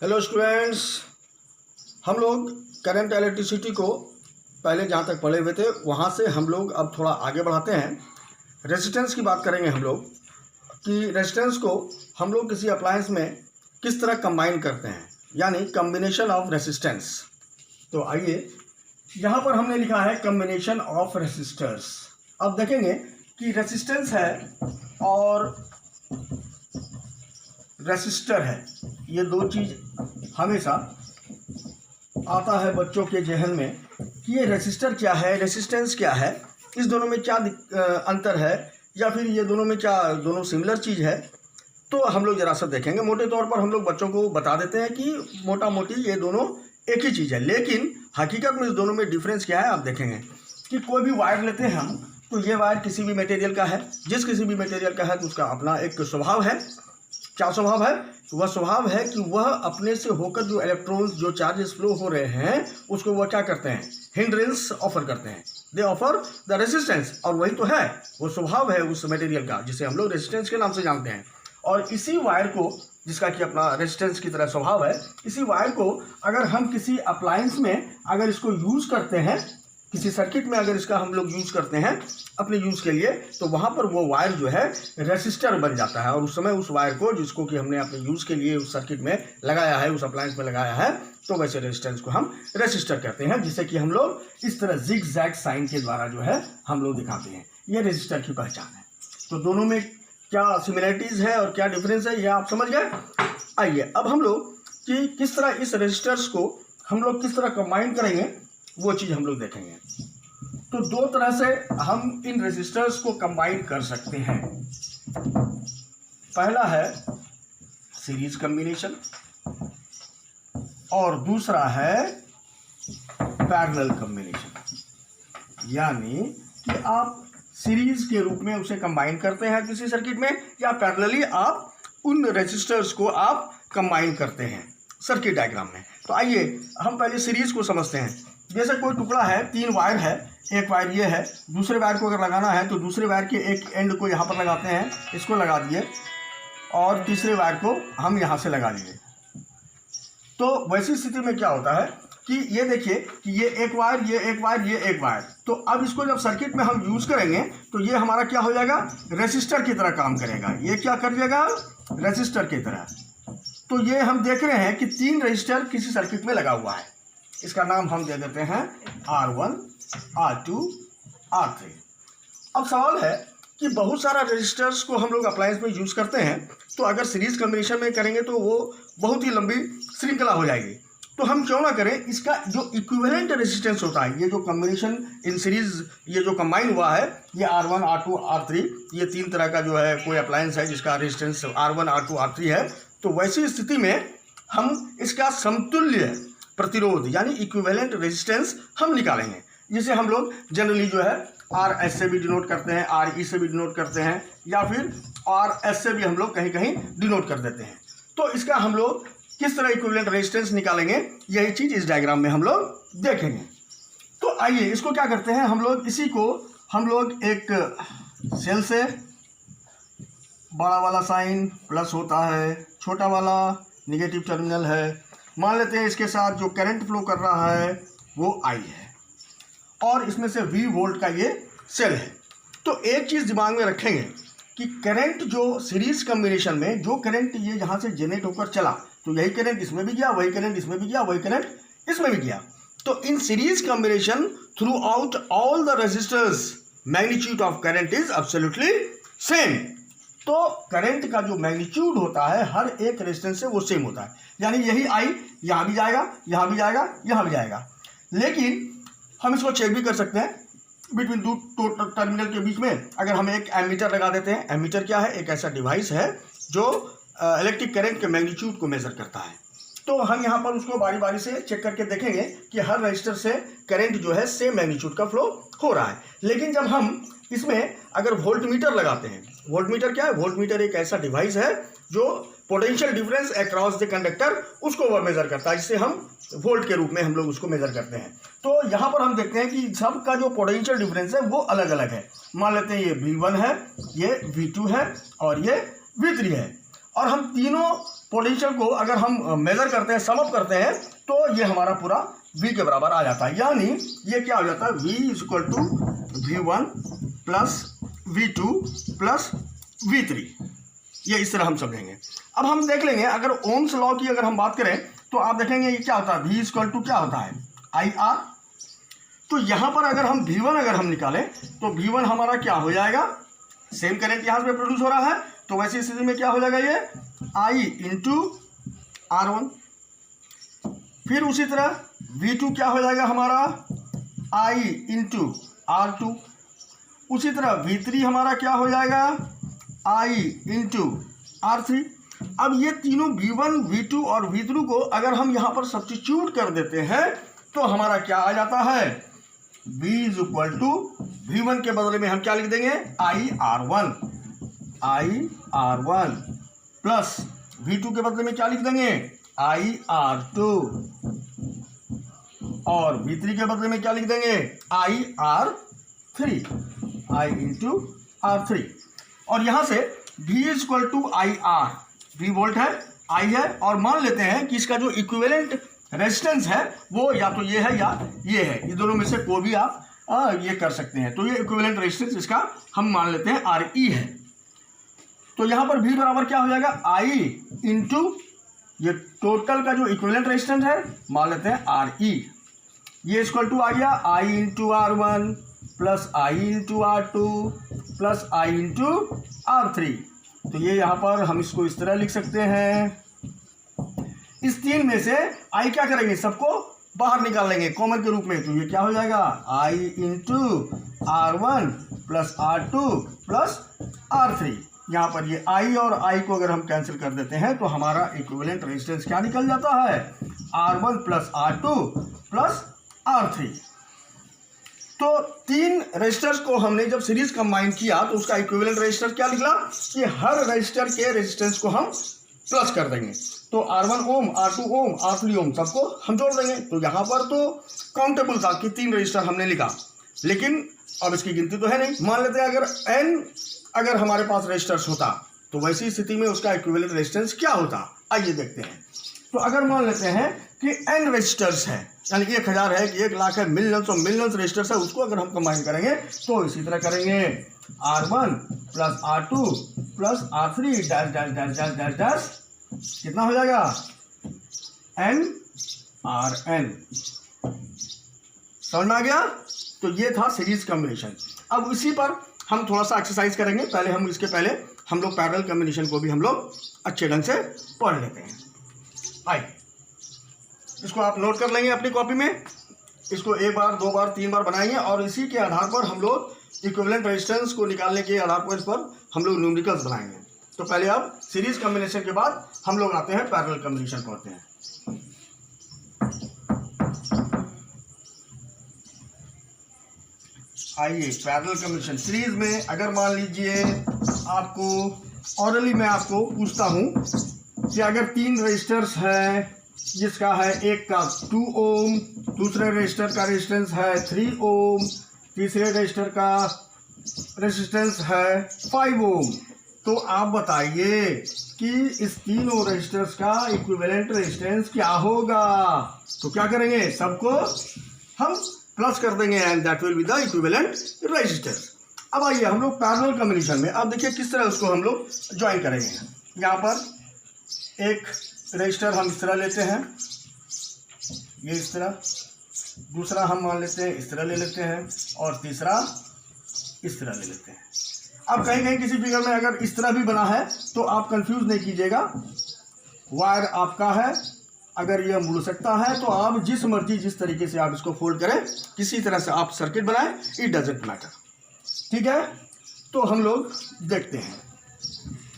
Hello students, हम लोग current electricity को पहले जहाँ तक पढ़े हुए थे वहाँ से हम लोग अब थोड़ा आगे बढ़ाते हैं। रेजिस्टेंस की बात करेंगे हम लोग कि रेजिस्टेंस को हम लोग किसी अप्लायंस में किस तरह कंबाइन करते हैं, यानी कम्बिनेशन ऑफ रेजिस्टेंस। तो आइए, यहाँ पर हमने लिखा है कम्बिनेशन ऑफ रेजिस्टर्स। अब देखेंगे कि रेजिस्टेंस है और रेसिस्टर है, ये दो चीज़ हमेशा आता है बच्चों के जहन में कि ये रेसिस्टर क्या है, रेसिस्टेंस क्या है, इस दोनों में क्या अंतर है, या फिर ये दोनों में क्या दोनों सिमिलर चीज़ है। तो हम लोग जरा सा देखेंगे। मोटे तौर पर हम लोग बच्चों को बता देते हैं कि मोटा मोटी ये दोनों एक ही चीज़ है, लेकिन हकीकत में इस दोनों में डिफरेंस क्या है आप देखेंगे कि कोई भी वायर लेते हैं हम, तो ये वायर किसी भी मटेरियल का है, जिस किसी भी मटेरियल का है तो उसका अपना एक स्वभाव है। क्या स्वभाव है? वह स्वभाव है कि वह अपने से होकर जो इलेक्ट्रॉन्स, जो चार्जेस फ्लो हो रहे हैं, उसको वह क्या करते हैं, हिंड्रेंस ऑफर करते हैं, दे ऑफर द रेजिस्टेंस। और वही तो है, वो स्वभाव है उस मटेरियल का जिसे हम लोग रेजिस्टेंस के नाम से जानते हैं। और इसी वायर को, जिसका कि अपना रेजिस्टेंस की तरह स्वभाव है, इसी वायर को अगर हम किसी अप्लायंस में अगर इसको यूज़ करते हैं, किसी सर्किट में अगर इसका हम लोग यूज़ करते हैं अपने यूज़ के लिए, तो वहाँ पर वो वायर जो है रेसिस्टर बन जाता है। और उस समय उस वायर को, जिसको कि हमने अपने यूज़ के लिए उस सर्किट में लगाया है, उस अप्लायंस में लगाया है, तो वैसे रेजिस्टेंस को हम रेसिस्टर कहते हैं, जिसे कि हम लोग इस तरह जिग जैग साइन के द्वारा जो है हम लोग दिखाते हैं। ये रेजिस्टर की पहचान है। तो दोनों में क्या सिमिलरिटीज़ है और क्या डिफरेंस है, ये आप समझ गए। आइए अब हम लोग कि किस तरह इस रेजिस्टर्स को हम लोग किस तरह कंबाइन करेंगे, वो चीज़ हम लोग देखेंगे। तो दो तरह से हम इन रेजिस्टर्स को कंबाइन कर सकते हैं। पहला है सीरीज कॉम्बिनेशन और दूसरा है पैरेलल कॉम्बिनेशन, यानी कि आप सीरीज के रूप में उसे कंबाइन करते हैं किसी सर्किट में, या पैरेलली आप उन रेजिस्टर्स को आप कंबाइन करते हैं सर्किट डायग्राम में। तो आइए हम पहले सीरीज को समझते हैं। जैसे कोई टुकड़ा है, तीन वायर है, एक वायर ये है, दूसरे वायर को अगर लगाना है तो दूसरे वायर के एक एंड को यहाँ पर लगाते हैं, इसको लगा दिए, और तीसरे वायर को हम यहाँ से लगा लिए। तो वैसी स्थिति में क्या होता है कि ये देखिए कि ये एक वायर, ये एक वायर, ये एक वायर। तो अब इसको जब सर्किट में हम यूज़ करेंगे तो ये हमारा क्या हो जाएगा, रेसिस्टर की तरह काम करेगा। ये क्या कर जाएगा, रेसिस्टर की तरह। तो ये हम देख रहे हैं कि तीन रेजिस्टर किसी सर्किट में लगा हुआ है, इसका नाम हम दे देते हैं R1, R2, R3। अब सवाल है कि बहुत सारा रेजिस्टर्स को हम लोग अप्लायंस में यूज़ करते हैं, तो अगर सीरीज कॉम्बिनेशन में करेंगे तो वो बहुत ही लंबी श्रृंखला हो जाएगी। तो हम क्यों ना करें, इसका जो इक्विवेलेंट रेजिस्टेंस होता है, ये जो कॉम्बिनेशन इन सीरीज, ये जो कंबाइन हुआ है, ये R1, R2, R3, ये तीन तरह का जो है कोई अप्लायंस है जिसका रेजिस्टेंस R1, R2, R3 है। तो वैसी स्थिति में हम इसका समतुल्य प्रतिरोध यानी इक्विवेलेंट रेजिस्टेंस हम निकालेंगे, जिसे हम लोग जनरली जो है RS से भी डिनोट करते हैं, RE से भी डिनोट करते हैं, या फिर RS से भी हम लोग कहीं कहीं डिनोट कर देते हैं। तो इसका हम लोग किस तरह इक्विवेलेंट रेजिस्टेंस निकालेंगे, यही चीज़ इस डायग्राम में हम लोग देखेंगे। तो आइए इसको क्या करते हैं, हम लोग इसी को हम लोग एक सेल से, बड़ा वाला साइन प्लस होता है, छोटा वाला निगेटिव टर्मिनल है, मान लेते हैं इसके साथ जो करंट फ्लो कर रहा है वो I है, और इसमें से V वोल्ट का ये सेल है। तो एक चीज़ दिमाग में रखेंगे कि करंट जो सीरीज कॉम्बिनेशन में जो करंट ये यहाँ से जनरेट होकर चला, तो यही करंट इसमें भी गया, वही करंट इसमें भी गया, वही करंट इसमें भी गया। तो in series combination throughout all the resistors magnitude of current is absolutely same. तो करंट का जो मैग्नीट्यूड होता है हर एक रेजिस्टेंस से वो सेम होता है, यानी यही I यहाँ भी जाएगा, यहाँ भी जाएगा, यहाँ भी जाएगा। लेकिन हम इसको चेक भी कर सकते हैं बिटवीन दो टर्मिनल के बीच में। अगर हम एक एमीटर लगा देते हैं, एमीटर क्या है, एक ऐसा डिवाइस है जो इलेक्ट्रिक करंट के मैग्नीट्यूड को मेजर करता है। तो हम यहाँ पर उसको बारी बारी से चेक करके देखेंगे कि हर रजिस्टर से करंट जो है सेम मैग्नीट्यूड का फ्लो हो रहा है। लेकिन जब हम इसमें अगर वोल्टमीटर लगाते हैं, वोल्टमीटर क्या है, वोल्टमीटर एक ऐसा डिवाइस है जो potential difference across the conductor उसको वह मेजर करता है, जिससे हम वोल्ट के रूप में हम लोग उसको मेजर करते हैं। तो यहाँ पर हम देखते हैं कि सबका जो पोटेंशियल डिफरेंस है वो अलग अलग है। मान लेते हैं ये V1 है, ये V2 है और ये V3 है। और हम तीनों पोटेंशियल को अगर हम मेजर करते हैं, सम अप करते हैं, तो ये हमारा पूरा V के बराबर आ जाता है। यानी ये क्या हो जाता है, V is equal to V1 plus V2 plus V3। ये इस तरह हम समझेंगे। अब हम देख लेंगे, अगर ओम्स लॉ की अगर हम बात करें तो आप देखेंगे ये क्या होता है, V इक्वल टू क्या होता है, IR। तो यहाँ पर अगर हम V1 अगर हम निकालें तो V1 हमारा क्या हो जाएगा, सेम करंट यहाँ पे प्रोड्यूस हो रहा है, तो वैसी स्थिति में क्या हो जाएगा, ये I इंटू R1। फिर उसी तरह V2 क्या हो जाएगा हमारा, I इंटू R2। उसी तरह V3 हमारा क्या हो जाएगा, I इंटू R3। अब ये तीनों V1, V2 और V3 को अगर हम यहाँ पर सब्स्टिट्यूट कर देते हैं तो हमारा क्या आ जाता है, V is equal to V1 के बदले में हम क्या लिख देंगे, IR1 प्लस V2 के बदले में क्या लिख देंगे, IR2 और V3 के बदले में क्या लिख देंगे, IR3 I इंटू R3। और यहां से V is equal to IR, V volt है, I है, और मान लेते हैं कि इसका जो इक्विवेलेंट रेजिस्टेंस है वो या तो ये है या ये है, ये दोनों में से कोई भी आप ये कर सकते हैं। तो ये इक्विवेलेंट रेजिस्टेंस इसका हम मान लेते हैं RE है। तो यहाँ पर V बराबर क्या हो जाएगा, I इंटू ये टोटल का जो इक्विवेलेंट रेजिस्टेंस है मान लेते हैं RE। ये इक्वल टू आ गया I into R1 plus I into R2 plus I into R3। तो ये यहाँ पर हम इसको इस तरह लिख सकते हैं। इस तीन में से I क्या करेंगे, सबको बाहर निकाल लेंगे कॉमन के रूप में। तो ये क्या हो जाएगा, I into R1 plus R2 plus R3। यहाँ पर ये I और I को अगर हम कैंसिल कर देते हैं तो हमारा इक्विवेलेंट रेजिस्टेंस क्या निकल जाता है, R1 plus R2 plus R3। तो तीन रेजिस्टर्स को हमने जब सीरीज कंबाइन किया तो उसका इक्विवेलेंट रेजिस्टर क्या निकला कि हर रेजिस्टर के रेजिस्टेंस को हम प्लस कर देंगे। तो R1 ओम, R2 ओम, R3 ओम सबको हम जोड़ देंगे। तो यहाँ पर तो काउंटेबल था कि तीन रजिस्टर हमने लिखा, लेकिन अब इसकी गिनती तो है नहीं। मान लेते हैं अगर n अगर हमारे पास रजिस्टर्स होता तो वैसी स्थिति में उसका इक्विवेलेंट रेजिस्टेंस क्या होता, आइए देखते हैं। तो अगर मान लेते हैं कि n रजिस्टर्स है, यानी कि 1000 है कि 1 लाख है, मिलियंस और मिलियंस रजिस्टर्स है, उसको अगर हम कंबाइन करेंगे तो इसी तरह करेंगे R1 plus R2 plus R3 dash dash dash dash dash dash, कितना हो जाएगा, N RN। समझ में आ गया। तो ये था सीरीज कॉम्बिनेशन। अब इसी पर हम थोड़ा सा एक्सरसाइज करेंगे। पहले हम इसके पहले हम लोग पैरेलल कॉम्बिनेशन को भी हम लोग अच्छे ढंग से पढ़ लेते हैं। आइए इसको आप नोट कर लेंगे अपनी कॉपी में। इसको 1 बार 2 बार 3 बार बनाएंगे और इसी के आधार पर हम लोग इक्विवेलेंट रेजिस्टेंस को निकालने के आधार पर इस पर हम लोग न्यूमेरिकल्स बनाएंगे। तो पहले अब सीरीज कॉम्बिनेशन के बाद हम लोग आते हैं पैरेलल कॉम्बिनेशन पढ़ते हैं। आइए पैरेलल कॉम्बिनेशन सीरीज में अगर मान लीजिए आपको ऑरली मैं आपको पूछता हूं कि अगर 3 रजिस्टर्स है, जिसका है एक का 2 ओम, दूसरे रजिस्टर का रेजिस्टेंस है 3 ओम, तीसरे रजिस्टर का रेजिस्टेंस है 5 ओम, तो आप बताइए कि इस तीनों रजिस्टर्स का इक्विवेलेंट रेजिस्टेंस क्या होगा। तो क्या करेंगे, सबको हम प्लस कर देंगे and that will be the equivalent resistance. अब आइए हम लोग पैरेलल कॉम्बिनेशन में अब देखिए किस तरह उसको हम लोग ज्वाइन करेंगे। यहाँ पर एक रजिस्टर हम इस तरह लेते हैं, ये इस तरह, दूसरा हम मान लेते हैं इस तरह ले लेते हैं और तीसरा इस तरह ले लेते हैं। अब कहीं कहीं किसी फिगर में अगर इस तरह भी बना है तो आप कंफ्यूज नहीं कीजिएगा, वायर आपका है, अगर यह मुड़ सकता है तो आप जिस मर्जी जिस तरीके से आप इसको फोल्ड करें, किसी तरह से आप सर्किट बनाएं, इट डजेंट मैटर। ठीक है, तो हम लोग देखते हैं।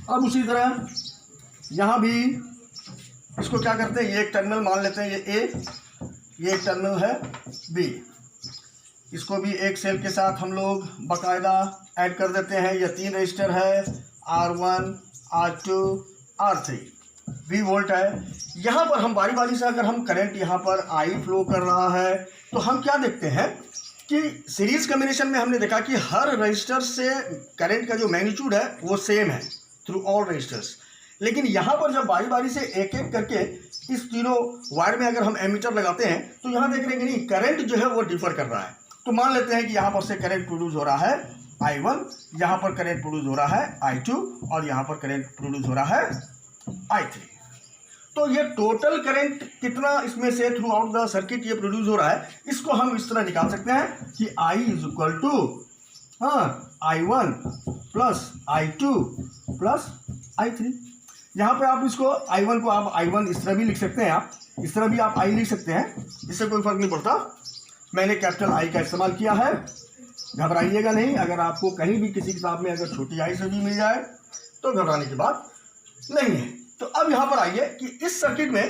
अब उसी तरह यहाँ भी इसको क्या करते हैं, ये एक टर्मिनल मान लेते हैं, ये A, ये एक टर्मिनल है B, इसको भी एक सेल के साथ हम लोग बाकायदा ऐड कर देते हैं। ये 3 रजिस्टर है, R1, R2, R3, V volt है। यहाँ पर हम बारी बारी से अगर हम करंट यहाँ पर I फ्लो कर रहा है तो हम क्या देखते हैं कि सीरीज कॉम्बिनेशन में हमने देखा कि हर रजिस्टर से करंट का जो मैग्नीट्यूड है वो सेम है थ्रू ऑल रजिस्टर्स, लेकिन यहाँ पर जब बारी बारी से एक एक करके इस तीनों वायर में अगर हम एमीटर लगाते हैं तो यहाँ देख रहे हैं कि नहीं, करंट जो है वो डिफर कर रहा है। तो मान लेते हैं कि यहाँ पर से करंट प्रोड्यूस हो रहा है I1, यहाँ पर करंट प्रोड्यूस हो रहा है I2 और यहाँ पर करंट प्रोड्यूस हो रहा है I3। तो ये टोटल करंट कितना इसमें से थ्रू आउट द सर्किट ये प्रोड्यूस हो रहा है, इसको हम इस तरह निकाल सकते हैं कि I is equal to I1 plus I2 plus I3। यहाँ पे आप इसको I1 को आप I1 इस तरह भी लिख सकते हैं, आप इस तरह भी आप I लिख सकते हैं, इससे कोई फर्क नहीं पड़ता। मैंने कैपिटल I का इस्तेमाल किया है, घबराइएगा नहीं। अगर आपको कहीं भी किसी किताब में अगर छोटी I से भी मिल जाए तो घबराने की बात नहीं है। तो अब यहाँ पर आइए कि इस सर्किट में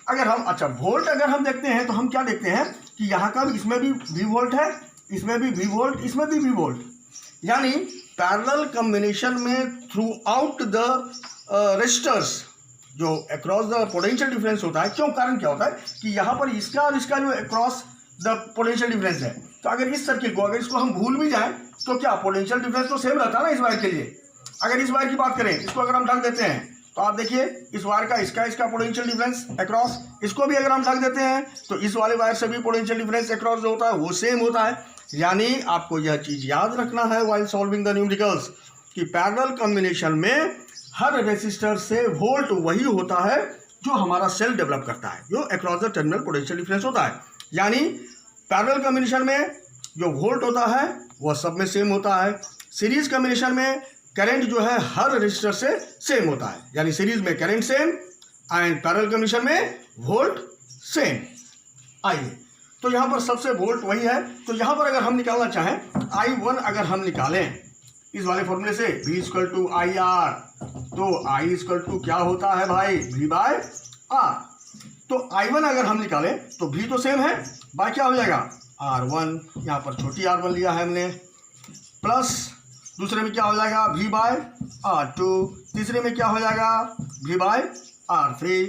अगर हम वोल्ट अगर हम देखते हैं तो हम क्या देखते हैं कि यहाँ का भी, इसमें भी V वोल्ट है, इसमें भी V वोल्ट, इसमें भी V वोल्ट, यानी पैरेलल कॉम्बिनेशन में थ्रू आउट द रेजिस्टर्स जो अक्रॉस द पोटेंशियल डिफरेंस होता है। क्यों, कारण क्या होता है कि यहाँ पर इसका और इसका जो अक्रॉस द पोटेंशियल डिफरेंस है, तो अगर इस सर्किट को अगर इसको हम भूल भी जाएं तो क्या पोटेंशियल डिफरेंस तो सेम रहता है ना इस वायर के लिए। अगर इस वायर की बात करें, इसको अगर हम ढक देते हैं तो आप देखिए इस वायर का इसका पोटेंशियल डिफरेंस अक्रॉस, इसको भी अगर हम ढक देते हैं तो इस वाले वायर से भी पोटेंशियल डिफरेंस अक्रॉस जो होता है वो सेम होता है। यानी आपको यह चीज याद रखना है व्हाइल सॉल्विंग द न्यूमेरिकल्स कि पैरेलल कॉम्बिनेशन में हर रेसिस्टर से वोल्ट वही होता है जो हमारा सेल डेवलप करता है, जो across the terminal potential difference होता है। यानी पैरेलल कॉम्बिनेशन में जो वोल्ट होता है वह सब में सेम होता है। सीरीज कॉम्बिनेशन में करंट जो है हर रेजिस्टर से सेम होता है, यानी सीरीज में current same and parallel combination में वोल्ट सेम। आइए, तो यहाँ पर सबसे वोल्ट वही है। तो यहाँ पर अगर हम निकालना चाहें I1 अगर हम निकालें इस वाले फॉर्मूले से V इक्वल टू IR, तो I इक्वल टू क्या होता है भाई, V बाय R। तो I1 अगर हम निकालें तो V तो सेम है, बाय क्या हो जाएगा R1, यहाँ पर छोटी R1 लिया है हमने, प्लस दूसरे में क्या हो जाएगा V बाय R2, तीसरे में क्या हो जाएगा V बाय R3।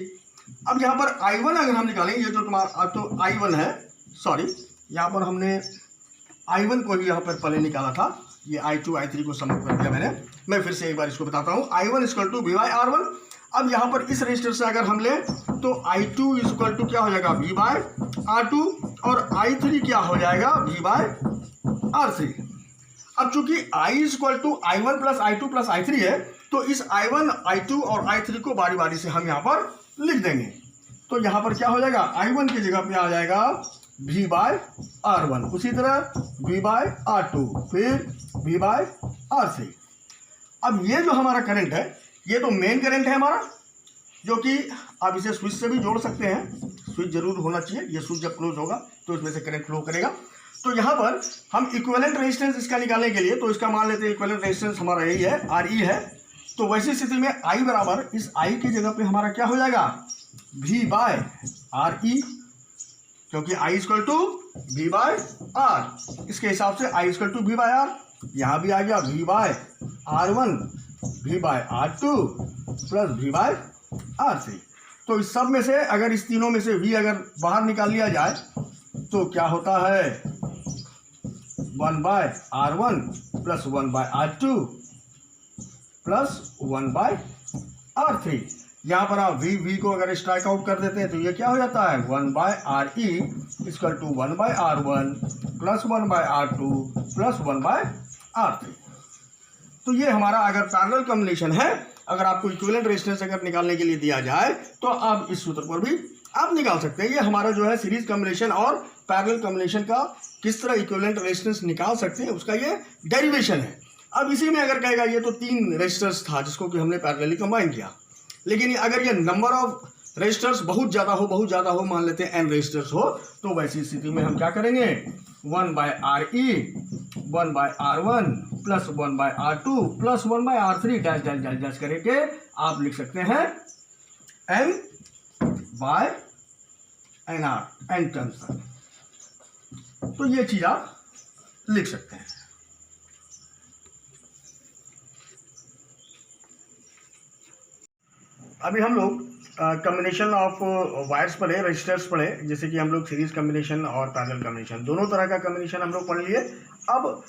अब यहाँ पर I1 अगर हम निकालें, ये जो तुम्हारा तो I1 है, सॉरी यहाँ पर हमने I1 को भी यहाँ पर पहले निकाला था, ये I2 I3 को समझ कर दिया मैंने। मैं फिर से एक बार इसको बताता हूँ, I1 equal to V by R1। अब यहाँ पर इस रजिस्टर से अगर हम लें तो I2 इक्वल टू क्या हो जाएगा V बाय R2 और I3 क्या हो जाएगा V बाय R3। अब चूंकि I equal to I1 plus I2 plus I3 है, तो इस I1 I2 और I3 को बारी बारी से हम यहाँ पर लिख देंगे। तो यहाँ पर क्या हो जाएगा, I1 की जगह पे आ जाएगा V बाय R1, उसी तरह V बाय R2, फिर V बाय R3। अब ये जो हमारा करंट है ये तो मेन करंट है हमारा, जो कि आप इसे स्विच से भी जोड़ सकते हैं, स्विच जरूर होना चाहिए, ये स्विच जब क्लोज होगा तो इसमें से करंट फ्लो करेगा। तो यहाँ पर हम इक्विवेलेंट रेजिस्टेंस इसका निकालने के लिए, तो इसका मान लेते हैं इक्विवेलेंट रेजिस्टेंस हमारा यही है, RE है। तो वैसी स्थिति में I बराबर इस I की जगह पे हमारा क्या हो जाएगा V बाय RE, क्योंकि I equal to V by R, इसके हिसाब से I equal to V by R, यहाँ भी आ गया V by R1 V by R2 plus V by R3। तो इस सब में से अगर इस तीनों में से V अगर बाहर निकाल लिया जाए तो क्या होता है 1 by R1 plus 1 by R2 plus 1 by R3। यहाँ पर आप V को अगर स्ट्राइक आउट कर देते हैं तो ये क्या हो जाता है 1 by RE equal to 1 by R1 plus 1 by R2 plus 1 by R3। तो ये हमारा अगर पैरेलल कॉम्बिनेशन है, अगर आपको इक्विवेलेंट रेजिस्टेंस अगर निकालने के लिए दिया जाए तो आप इस सूत्र पर भी आप निकाल सकते हैं। ये हमारा जो है सीरीज कॉम्बिनेशन और पैरेलल कॉम्बिनेशन का किस तरह इक्विवेलेंट रेजिस्टेंस निकाल सकते हैं उसका ये डेरिवेशन है। अब इसी में अगर कहेगा ये तो 3 रेजिस्टर्स था जिसको कि हमने पैरेलली कंबाइन किया, लेकिन अगर ये नंबर ऑफ रेजिस्टर्स बहुत ज़्यादा हो, मान लेते हैं n रेजिस्टर्स हो, तो वैसी स्थिति में हम क्या करेंगे 1 by RE 1 by R1 plus 1 by R2 plus 1 by R3 dash dash dash dash करके आप लिख सकते हैं n by NR, n terms तक। तो ये चीज आप लिख सकते हैं। अभी हम लोग कॉम्बिनेशन ऑफ वायर्स पढ़े, रजिस्टर्स पढ़े, जैसे कि हम लोग सीरीज कॉम्बिनेशन और पैरेलल कॉम्बिनेशन दोनों तरह का कॉम्बिनेशन हम लोग पढ़ लिए। अब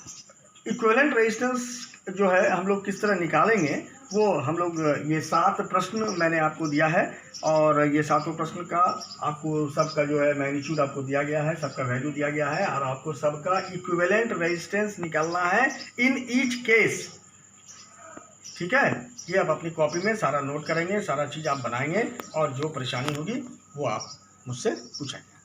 इक्विवेलेंट रेजिस्टेंस जो है हम लोग किस तरह निकालेंगे वो हम लोग ये 7 प्रश्न मैंने आपको दिया है, और ये 7 प्रश्न का आपको सबका जो है मैग्नीट्यूड आपको दिया गया है, सबका वैल्यू दिया गया है, और आपको सबका इक्विवेलेंट रेजिस्टेंस निकालना है इन ईच केस। ठीक है, ये आप अपनी कॉपी में सारा नोट करेंगे, सारा चीज़ आप बनाएंगे, और जो परेशानी होगी वो आप मुझसे पूछेंगे।